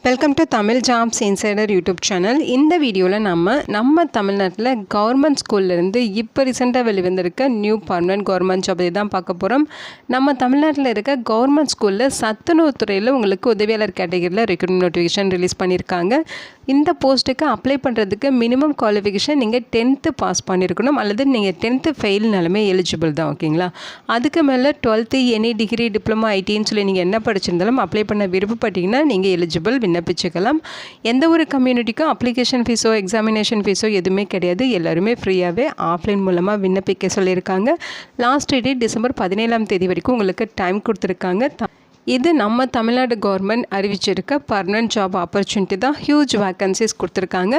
Welcome to Tamil jobs insider YouTube channel. இந்த வீடியோவில் நம்ம தமிழ்நாட்டில் கவர்மெண்ட் ஸ்கூல்லேருந்து இப்போ ரீசெண்டாக வெளிவந்திருக்க நியூ பர்மனன்ட் கவர்மெண்ட் ஜாப் தான் பார்க்க போகிறோம். நம்ம தமிழ்நாட்டில் இருக்க கவர்மெண்ட் ஸ்கூலில் சத்துணவு துறையில் உங்களுக்கு உதவியாளர் கேட்டகரியில் ரெக்ரூட்மெண்ட் நோட்டிஃபிகேஷன் ரிலீஸ் பண்ணியிருக்காங்க. இந்த போஸ்ட்டுக்கு அப்ளை பண்ணுறதுக்கு மினிமம் குவாலிஃபிகேஷன் நீங்கள் 10th பாஸ் பண்ணியிருக்கணும், அல்லது நீங்கள் 10th ஃபெயில்னாலுமே எலிஜிபிள் தான். ஓகேங்களா? அதுக்கு மேலே 12th எனி டிகிரி டிப்ளமா ஐடின்னு சொல்லி நீங்கள் என்ன படிச்சிருந்தாலும் அப்ளை பண்ண விருப்பப்பட்டீங்கன்னா நீங்கள் எலிஜிபிள், விண்ணப்பிச்சுக்கலாம். எந்த ஒரு கம்யூனிட்டிக்கும் அப்ளிகேஷன் ஃபீஸோ எக்ஸாமினேஷன் ஃபீஸோ எதுவுமே கிடையாது. எல்லாருமே ஃப்ரீயாகவே ஆஃப்லைன் மூலமாக விண்ணப்பிக்க சொல்லியிருக்காங்க. லாஸ்ட் டேட் டிசம்பர் 17 வரைக்கும் உங்களுக்கு டைம் கொடுத்துருக்காங்க. இது நம்ம தமிழ்நாடு கவர்மெண்ட் அறிவிச்சிருக்க பர்மனன்ட் ஜாப் ஆப்பர்ச்சுனிட்டி தான். ஹியூஜ் வேக்கன்சிஸ் கொடுத்துருக்காங்க.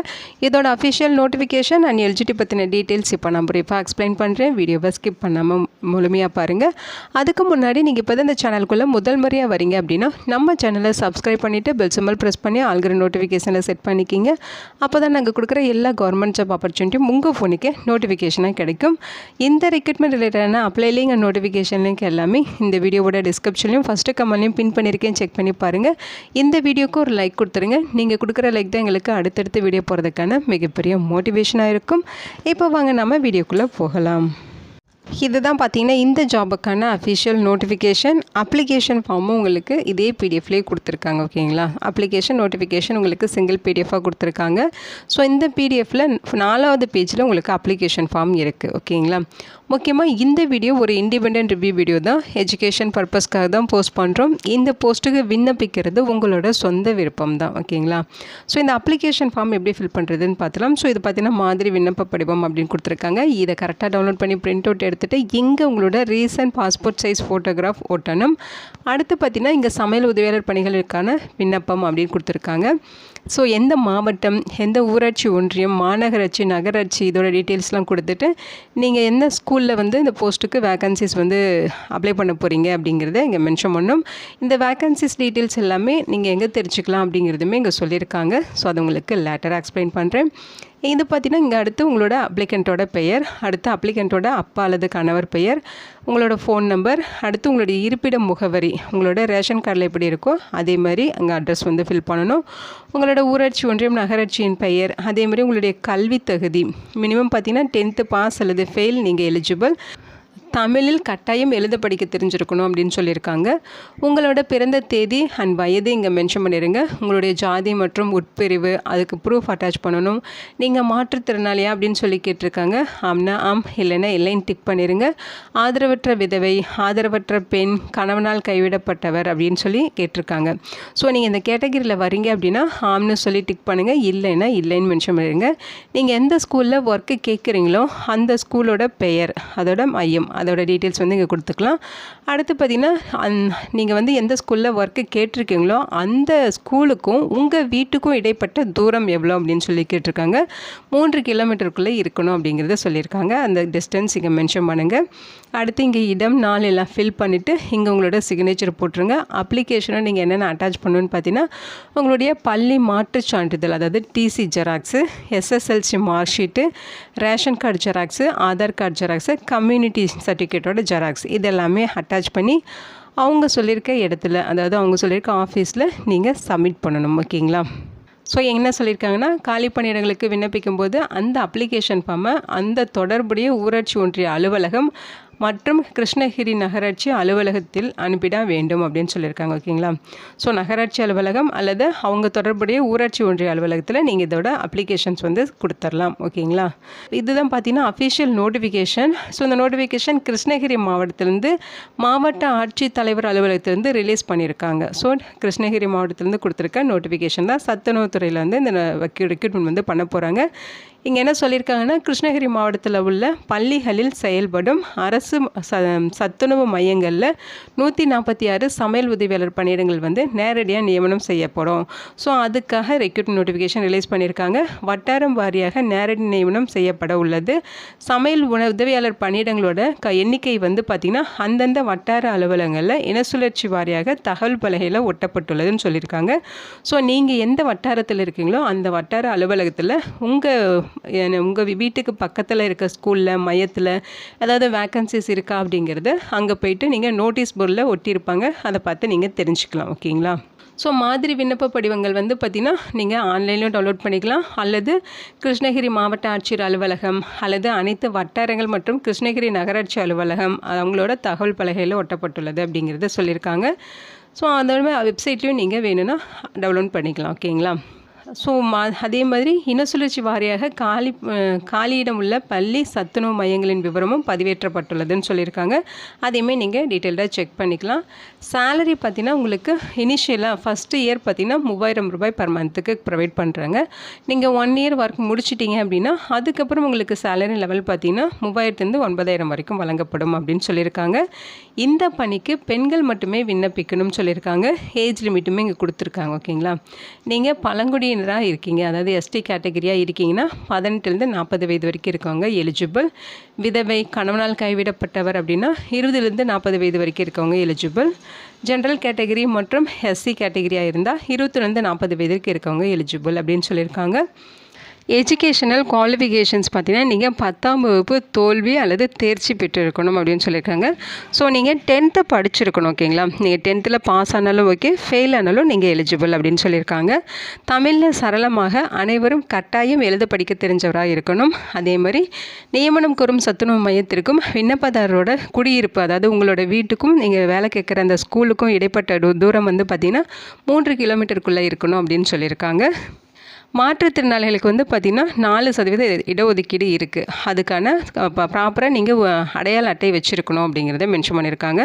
இதோட அஃபிஷியல் நோட்டிஃபிகேஷன் அண்ட் எலிஜிபிலிட்டி பற்றின டீட்டெயில்ஸ் இப்போ நான் ப்ரீஃபாக எக்ஸ்பிளைன் பண்ணுறேன். வீடியோவை ஸ்கிப் பண்ணாமல் முழுமையாக பாருங்கள். அதுக்கு முன்னாடி நீங்கள் இப்போ தான் இந்த சேனலுக்குள்ளே முதல் முறையாக வரீங்க அப்படின்னா நம்ம சேனலை சப்ஸ்கிரைப் பண்ணிவிட்டு பெல் சிம்பல் ப்ரெஸ் பண்ணி ஆல்கிற நோட்டிஃபிகேஷனில் செட் பண்ணிக்கிங்க. அப்போ தான் நாங்கள் கொடுக்குற எல்லா கவர்மெண்ட் ஜாப் ஆப்பர்ச்சுனிட்டியும் உங்கள் ஃபோனுக்கே நோட்டிஃபிகேஷனாக கிடைக்கும். இந்த ரெக்ரூட்மெண்ட் ரிலேட்டடான apply link and notification link எல்லாமே இந்த வீடியோவோட டிஸ்கிரிப்ஷன்லையும் ஃபஸ்ட்டு கமெண்ட்லையும் பின் பண்ணியிருக்கேன், செக் பண்ணி பாருங்கள். இந்த வீடியோக்கு ஒரு லைக் கொடுத்துருங்க. நீங்கள் கொடுக்குற லைக் தான் எங்களுக்கு அடுத்தடுத்த வீடியோ போகிறதுக்கான மிகப்பெரிய மோட்டிவேஷனாக இருக்கும். இப்போ வாங்க நம்ம வீடியோக்குள்ளே போகலாம். இதுதான் பார்த்தீங்கன்னா இந்த ஜாபுக்கான அஃபிஷியல் நோட்டிஃபிகேஷன். அப்ளிகேஷன் ஃபார்மும் உங்களுக்கு இதே பிடிஎஃப்லேயே கொடுத்துருக்காங்க. ஓகேங்களா? அப்ளிகேஷன் நோட்டிஃபிகேஷன் உங்களுக்கு சிங்கிள் பிடிஎஃபாக கொடுத்துருக்காங்க. ஸோ இந்த பிடிஎஃப்பில் 4வது பேஜில் உங்களுக்கு அப்ளிகேஷன் ஃபார்ம் இருக்குது. ஓகேங்களா? முக்கியமாக இந்த வீடியோ ஒரு இண்டிபெண்டன்ட் ரிவ்யூ வீடியோ தான். எஜுகேஷன் பர்பஸ்க்காக தான் போஸ்ட் பண்ணுறோம். இந்த போஸ்ட்டுக்கு விண்ணப்பிக்கிறது உங்களோட சொந்த விருப்பம் தான். ஓகேங்களா? ஸோ இந்த அப்ளிகேஷன் ஃபார்ம் எப்படி ஃபில் பண்ணுறதுன்னு பார்த்துலாம். ஸோ இது பார்த்தீங்கன்னா மாதிரி விண்ணப்ப படிவம் அப்படின்னு கொடுத்துருக்காங்க. இதை கரெக்டாக டவுன்லோட் பண்ணி பிரிண்ட் அவுட் எடுத்துகிட்டு இங்கே உங்களோட ரீசன்ட் பாஸ்போர்ட் சைஸ் ஃபோட்டோகிராஃப் ஒட்டணும். அடுத்து பார்த்தீங்கன்னா இங்கே சமையல் உதவியாளர் பணிகளுக்கான விண்ணப்பம் அப்படின்னு கொடுத்துருக்காங்க. ஸோ எந்த மாவட்டம், எந்த ஊராட்சி ஒன்றியம், மாநகராட்சி, நகராட்சி, இதோட டீட்டெயில்ஸ்லாம் கொடுத்துட்டு நீங்கள் எந்த ஸ்கூலில் வந்து இந்த போஸ்ட்டுக்கு வேக்கன்சிஸ் வந்து அப்ளை பண்ண போகிறீங்க அப்படிங்கிறத இங்கே மென்ஷன் பண்ணணும். இந்த வேக்கன்சிஸ் டீட்டெயில்ஸ் எல்லாமே நீங்கள் எங்கே தெரிஞ்சுக்கலாம் அப்படிங்கிறதுமே இங்கே சொல்லியிருக்காங்க. ஸோ அது உங்களுக்கு லேட்டராக எக்ஸ்பிளைன் பண்ணுறேன். இது பார்த்தீங்கன்னா இங்கே அடுத்து உங்களோட அப்ளிகண்ட்டோட பெயர், அடுத்து அப்ளிகண்ட்டோட அப்பா அல்லது கணவர் பெயர், உங்களோட ஃபோன் நம்பர், அடுத்து உங்களுடைய இருப்பிட முகவரி, உங்களோட ரேஷன் கார்டில் எப்படி இருக்கோ அதே மாதிரி அங்கே அட்ரஸ் வந்து ஃபில் பண்ணணும். உங்களோட ஊராட்சி ஒன்றியம் நகராட்சியின் பெயர், அதே மாதிரி உங்களுடைய கல்வி தகுதி மினிமம் பார்த்தீங்கன்னா 10th பாஸ் அல்லது ஃபெயில், நீங்கள் எலிஜிபிள். தமிழில் கட்டாயம் எழுத படிக்க தெரிஞ்சிருக்கணும் அப்படின்னு சொல்லியிருக்காங்க. உங்களோட பிறந்த தேதி அண்ட் வயது இங்கே மென்ஷன் பண்ணிடுங்க. உங்களுடைய ஜாதி மற்றும் உட்பிரிவு அதுக்கு ப்ரூஃப் அட்டாச் பண்ணணும். நீங்கள் மாற்றுத்திறனாளியா அப்படின்னு சொல்லி கேட்டிருக்காங்க. ஆம்னா ஆம், இல்லைன்னா இல்லைன்னு டிக் பண்ணிடுங்க. ஆதரவற்ற விதவை, ஆதரவற்ற பெண், கணவனால் கைவிடப்பட்டவர் அப்படின்னு சொல்லி கேட்டிருக்காங்க. ஸோ நீங்கள் இந்த கேட்டகரியில் வரீங்க அப்படின்னா ஆம்னு சொல்லி டிக் பண்ணுங்கள், இல்லைன்னா இல்லைன்னு மென்ஷன் பண்ணிடுங்க. நீங்கள் எந்த ஸ்கூலில் ஒர்க்கு கேட்குறீங்களோ அந்த ஸ்கூலோட பெயர், அதோட மையம், அதோட டீட்டெயில்ஸ் வந்து இங்கே கொடுத்துக்கலாம். அடுத்து பார்த்திங்கன்னா நீங்கள் வந்து எந்த ஸ்கூலில் ஒர்க்கு கேட்டிருக்கீங்களோ அந்த ஸ்கூலுக்கும் உங்கள் வீட்டுக்கும் இடைப்பட்ட தூரம் எவ்வளோ அப்படின்னு சொல்லி கேட்டிருக்காங்க. 3 கிலோமீட்டருக்குள்ளே இருக்கணும் அப்படிங்கிறத சொல்லியிருக்காங்க. அந்த டிஸ்டன்ஸ் இங்கே மென்ஷன் பண்ணுங்கள். அடுத்து இங்கே இடம், நாள் எல்லாம் ஃபில் பண்ணிவிட்டு இங்கே உங்களோட சிக்னேச்சர் போட்டுருங்க. அப்ளிகேஷனை நீங்கள் என்னென்ன அட்டாச் பண்ணணுன்னு பார்த்தீங்கன்னா உங்களுடைய பள்ளி மாற்றுச் சான்றிதழ், அதாவது TC xerox, SSLC mark sheet, ration card xerox, Aadhaar card xerox, community சர்டிஃபிகேட்டோட ஜெராக்ஸ், இதெல்லாமே அட்டாச் பண்ணி அவங்க சொல்லியிருக்க இடத்துல, அதாவது அவங்க சொல்லியிருக்க ஆஃபீஸில் நீங்கள் சப்மிட் பண்ணணும். ஓகேங்களா? ஸோ என்ன சொல்லியிருக்காங்கன்னா காலி பணியிடங்களுக்கு விண்ணப்பிக்கும் போது அந்த அப்ளிகேஷன் ஃபார்மை அந்த தொடர்புடைய ஊராட்சி ஒன்றிய அலுவலகம் மற்றும் கிருஷ்ணகிரி நகராட்சி அலுவலகத்தில் அனுப்பிட வேண்டும் அப்படின்னு சொல்லியிருக்காங்க. ஓகேங்களா? ஸோ நகராட்சி அலுவலகம் அல்லது அவங்க தொடர்புடைய ஊராட்சி ஒன்றிய அலுவலகத்தில் நீங்கள் இதோட அப்ளிகேஷன்ஸ் வந்து கொடுத்துடலாம். ஓகேங்களா? இதுதான் பார்த்தீங்கன்னா அஃபிஷியல் நோட்டிஃபிகேஷன். ஸோ இந்த நோட்டிஃபிகேஷன் கிருஷ்ணகிரி மாவட்டத்திலேருந்து மாவட்ட ஆட்சித்தலைவர் அலுவலகத்திலேருந்து ரிலீஸ் பண்ணியிருக்காங்க. ஸோ கிருஷ்ணகிரி மாவட்டத்திலேருந்து கொடுத்துருக்க நோட்டிஃபிகேஷன் தான். சத்துணவுத்துறையில் வந்து இந்த ரெக்ரூட்மெண்ட் வந்து பண்ண போகிறாங்க. இங்கே என்ன சொல்லியிருக்காங்கன்னா கிருஷ்ணகிரி மாவட்டத்தில் உள்ள பள்ளிகளில் செயல்படும் அரசு சத்துணவு மையங்களில் 146 சமையல் உதவியாளர் பணியிடங்கள் வந்து நேரடியாக நியமனம் செய்யப்படும். ஸோ அதுக்காக ரெக்ரூட்மெண்ட் நோட்டிஃபிகேஷன் ரிலீஸ் பண்ணியிருக்காங்க. வட்டாரம் வாரியாக நேரடி நியமனம் செய்யப்பட உள்ளது. சமையல் உதவியாளர் பணியிடங்களோட எண்ணிக்கை வந்து பார்த்திங்கன்னா அந்தந்த வட்டார அலுவலகங்களில் இனசுழற்சி வாரியாக தகவல் பலகையில் ஒட்டப்பட்டுள்ளதுன்னு சொல்லியிருக்காங்க. ஸோ நீங்கள் எந்த வட்டாரத்தில் இருக்கீங்களோ அந்த வட்டார அலுவலகத்தில் உங்கள் வீட்டுக்கு பக்கத்தில் இருக்க ஸ்கூலில் மையத்தில் ஏதாவது வேக்கன்சிஸ் இருக்கா அப்படிங்கிறது அங்கே போய்ட்டு நீங்கள் நோட்டீஸ் போர்டில் ஒட்டியிருப்பாங்க, அதை பார்த்து நீங்கள் தெரிஞ்சுக்கலாம். ஓகேங்களா? ஸோ மாதிரி விண்ணப்ப படிவங்கள் வந்து பார்த்திங்கன்னா நீங்கள் ஆன்லைன்லையும் டவுன்லோட் பண்ணிக்கலாம், அல்லது கிருஷ்ணகிரி மாவட்ட ஆட்சியர் அலுவலகம் அல்லது அனைத்து வட்டாரங்கள் மற்றும் கிருஷ்ணகிரி நகராட்சி அலுவலகம் அவங்களோட தகவல் பலகையில் ஒட்டப்பட்டுள்ளது அப்படிங்கிறத சொல்லியிருக்காங்க. ஸோ அதோட வெப்சைட்லேயும் நீங்கள் வேணும்னா டவுன்லோட் பண்ணிக்கலாம். ஓகேங்களா? ஸோ அதே மாதிரி இனசுழற்சி வாரியாக காலியிடம் உள்ள பள்ளி சத்துணவு மையங்களின் விவரமும் பதிவேற்றப்பட்டுள்ளதுன்னு சொல்லியிருக்காங்க. அதையுமே நீங்கள் டீட்டெயில்டாக செக் பண்ணிக்கலாம். சேலரி பார்த்திங்கன்னா உங்களுக்கு இனிஷியலாக ஃபஸ்ட்டு இயர் பார்த்திங்கன்னா 3000 ரூபாய் பர் மந்த்துக்கு ப்ரொவைட் பண்ணுறாங்க. நீங்கள் 1 இயர் ஒர்க் முடிச்சிட்டிங்க அப்படின்னா அதுக்கப்புறம் உங்களுக்கு சேலரி லெவல் பார்த்திங்கன்னா 3000லேருந்து 9000 வரைக்கும் வழங்கப்படும் அப்படின்னு சொல்லியிருக்காங்க. இந்த பணிக்கு பெண்கள் மட்டுமே விண்ணப்பிக்கணும்னு சொல்லியிருக்காங்க. ஏஜ் லிமிட்டுமே இங்கே கொடுத்துருக்காங்க. ஓகேங்களா? நீங்கள் பழங்குடியினராக இருக்கீங்க, அதாவது எஸ்டி கேட்டகரியாக இருக்கீங்கன்னா 18லேருந்து 40 வயது வரைக்கும் இருக்கவங்க எலிஜிபிள். விதவை, கணவனால் கைவிடப்பட்டவர் அப்படின்னா 20லேருந்து 40 வயது வரைக்கும் இருக்கவங்க எலிஜிபிள். ஜென்ரல் கேட்டகரி மற்றும் எஸ்சி கேட்டகரியாக இருந்தால் 20லேருந்து 40 வயதுக்கு இருக்கவங்க எலிஜிபிள் அப்படின்னு சொல்லியிருக்காங்க. எஜுகேஷனல் குவாலிஃபிகேஷன்ஸ் பார்த்தீங்கன்னா நீங்கள் 10ஆம் வகுப்பு தோல்வி அல்லது தேர்ச்சி பெற்றிருக்கணும் அப்படின்னு சொல்லியிருக்காங்க. ஸோ நீங்கள் 10th படிச்சிருக்கணும். ஓகேங்களா? நீங்கள் 10th பாஸ் ஆனாலும் ஓகே, ஃபெயில் ஆனாலும் நீங்கள் எலிஜிபிள் அப்படின்னு சொல்லியிருக்காங்க. தமிழில் சரளமாக அனைவரும் கட்டாயம் எழுத படிக்க தெரிஞ்சவராக இருக்கணும். அதே மாதிரி நியமனம் கோரும் சத்துணவு மையத்திற்கும் விண்ணப்பதாரரோட குடியிருப்பு, அதாவது உங்களோட வீட்டுக்கும் நீங்கள் வேலை கேட்குற அந்த ஸ்கூலுக்கும் இடைப்பட்ட தூரம் வந்து பார்த்திங்கன்னா 3 கிலோமீட்டருக்குள்ளே இருக்கணும் அப்படின்னு சொல்லியிருக்காங்க. மாற்றுத்திறனாளிகளுக்கு வந்து பார்த்திங்கன்னா 4% இடஒதுக்கீடு இருக்குது. அதுக்கான ப்ராப்பராக நீங்கள் அடையாள அட்டை வச்சுருக்கணும் அப்படிங்கிறத மென்ஷன் பண்ணியிருக்காங்க.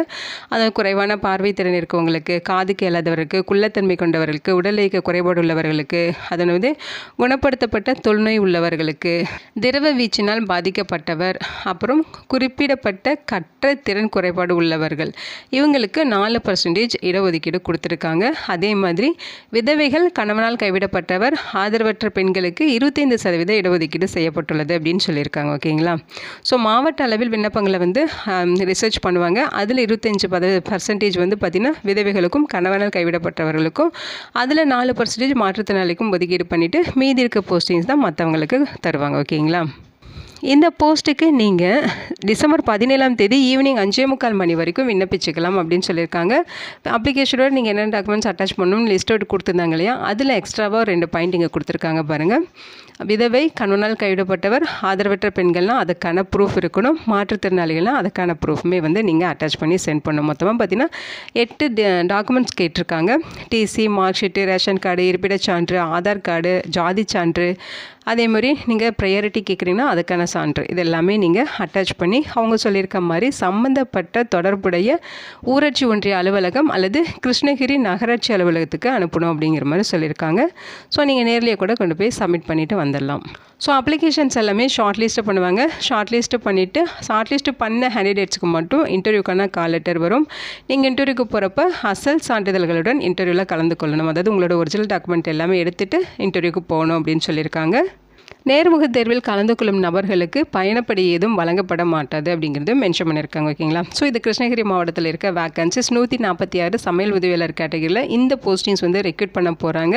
அதாவது குறைவான பார்வைத்திறன் இருக்கவங்களுக்கு, காது கேளாதவருக்கு, குள்ளத்தன்மை கொண்டவர்களுக்கு, உடல் இயக்க குறைபாடு உள்ளவர்களுக்கு, அதன் வந்து குணப்படுத்தப்பட்ட தொழுநோய் உள்ளவர்களுக்கு, திரவ வீச்சினால் பாதிக்கப்பட்டவர், அப்புறம் குறிப்பிடப்பட்ட கற்ற திறன் குறைபாடு உள்ளவர்கள், இவங்களுக்கு 4% இடஒதுக்கீடு கொடுத்துருக்காங்க. அதே மாதிரி விதவைகள், கணவனால் கைவிடப்பட்டவர், ஆதரவற்ற பெண்களுக்கு 25% இடஒதுக்கீடு செய்யப்பட்டுள்ளது அப்படின்னு சொல்லியிருக்காங்க. ஓகேங்களா? ஸோ மாவட்ட அளவில் விண்ணப்பங்களை வந்து ரிசர்ச் பண்ணுவாங்க. அதில் 25% வந்து பார்த்திங்கன்னா விதவைகளுக்கும் கணவனால் கைவிடப்பட்டவர்களுக்கும், அதில் 4% மாற்றுத்திறனாளிக்கும் ஒதுக்கீடு பண்ணிவிட்டு மீதி இருக்க போஸ்டிங்ஸ் தான் மற்றவங்களுக்கு தருவாங்க. ஓகேங்களா? இந்த போஸ்ட்டுக்கு நீங்கள் டிசம்பர் 17ஆம் தேதி ஈவினிங் 5:45 மணி வரைக்கும் விண்ணப்பிச்சுக்கலாம் அப்படின்னு சொல்லியிருக்காங்க. அப்ளிகேஷனோட நீங்கள் என்னென்ன டாக்குமெண்ட்ஸ் அட்டாச் பண்ணணும்னு லிஸ்ட்டோடு கொடுத்துருந்தாங்க இல்லையா, அதில் எக்ஸ்ட்ராவாக 2 பாயிண்ட் இங்கே கொடுத்துருக்காங்க பாருங்கள். விதவை, கணவனால் கைவிடப்பட்டவர், ஆதரவற்ற பெண்கள்லாம் அதுக்கான ப்ரூஃப் இருக்கணும். மாற்றுத்திறனாளிகள்லாம் அதுக்கான ப்ரூஃப்மே வந்து நீங்கள் அட்டாச் பண்ணி சென்ட் பண்ணணும். மொத்தமாக பார்த்திங்கன்னா 8 டாக்குமெண்ட்ஸ் கேட்டிருக்காங்க. TC, mark sheet, ration card, இருப்பிடச் சான்று, ஆதார் கார்டு, ஜாதி சான்று, அதே மாதிரி நீங்கள் ப்ரையாரிட்டி கேட்குறீங்கன்னா அதுக்கான சான்று, இது எல்லாமே நீங்கள் அட்டாச் பண்ணி அவங்க சொல்லியிருக்க மாதிரி சம்மந்தப்பட்ட தொடர்புடைய ஊராட்சி ஒன்றிய அலுவலகம் அல்லது கிருஷ்ணகிரி நகராட்சி அலுவலகத்துக்கு அனுப்பணும் அப்படிங்கிற மாதிரி சொல்லியிருக்காங்க. ஸோ நீங்கள் நேர்லேயே கூட கொண்டு போய் சப்மிட் பண்ணிவிட்டு வந்துடலாம். ஸோ அப்ளிகேஷன்ஸ் எல்லாமே ஷார்ட் லிஸ்ட்டு பண்ணுவாங்க. ஷார்ட் லிஸ்ட்டு பண்ணிவிட்டு ஷார்ட் லிஸ்ட்டு பண்ண கேண்டிடேட்ஸ்க்கு மட்டும் இன்டர்வியூக்கான கால் லெட்டர் வரும். நீங்கள் இன்டர்வியூக்கு போகிறப்ப அசல் சான்றிதழ்களுடன் இன்டர்வியூவில் கலந்து கொள்ளணும். அதாவது உங்களோட ஒரிஜினல் டாக்குமெண்ட் எல்லாமே எடுத்துகிட்டு இன்டர்வியூக்கு போகணும் அப்படின்னு சொல்லியிருக்காங்க. நேர்முக தேர்வில் கலந்து கொள்ளும் நபர்களுக்கு பயணப்படி ஏதும் வழங்கப்பட மாட்டாது அப்படிங்கிறது மென்ஷன் பண்ணியிருக்காங்க. ஓகேங்களா? ஸோ இது கிருஷ்ணகிரி மாவட்டத்தில் இருக்க வேக்கன்சிஸ் 146 சமையல் உதவியாளர் கேட்டகரியில் இந்த போஸ்டிங்ஸ் வந்து ரெக்ரூட் பண்ண போகிறாங்க.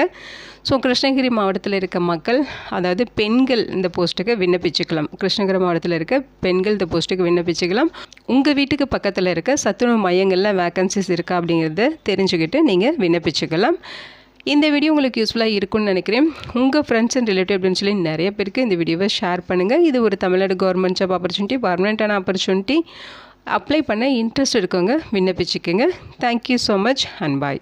ஸோ கிருஷ்ணகிரி மாவட்டத்தில் இருக்க மக்கள், அதாவது பெண்கள் இந்த போஸ்ட்டுக்கு விண்ணப்பிச்சுக்கலாம். கிருஷ்ணகிரி மாவட்டத்தில் இருக்க பெண்கள் இந்த போஸ்ட்டுக்கு விண்ணப்பிச்சுக்கலாம். உங்கள் வீட்டுக்கு பக்கத்தில் இருக்க சத்துணவு மையங்களில் வேக்கன்சிஸ் இருக்கா அப்படிங்கிறத தெரிஞ்சுக்கிட்டு நீங்கள் விண்ணப்பிச்சுக்கலாம். இந்த வீடியோ உங்களுக்கு யூஸ்ஃபுல்லாக இருக்கும்னு நினைக்கிறேன். உங்கள் ஃப்ரெண்ட்ஸ் அண்ட் ரிலேட்டிவ் அப்படின்னு சொல்லி நிறைய பேருக்கு இந்த வீடியோவை ஷேர் பண்ணுங்கள். இது ஒரு தமிழ்நாடு கவர்மெண்ட் ஜாப் ஆப்பர்ச்சுனிட்டி, பர்மனெண்ட்டான ஆப்பர்ச்சுனிட்டி. அப்ளை பண்ண இன்ட்ரெஸ்ட் இருக்கவங்க விண்ணப்பிச்சுக்கோங்க. Thank you so much and bye.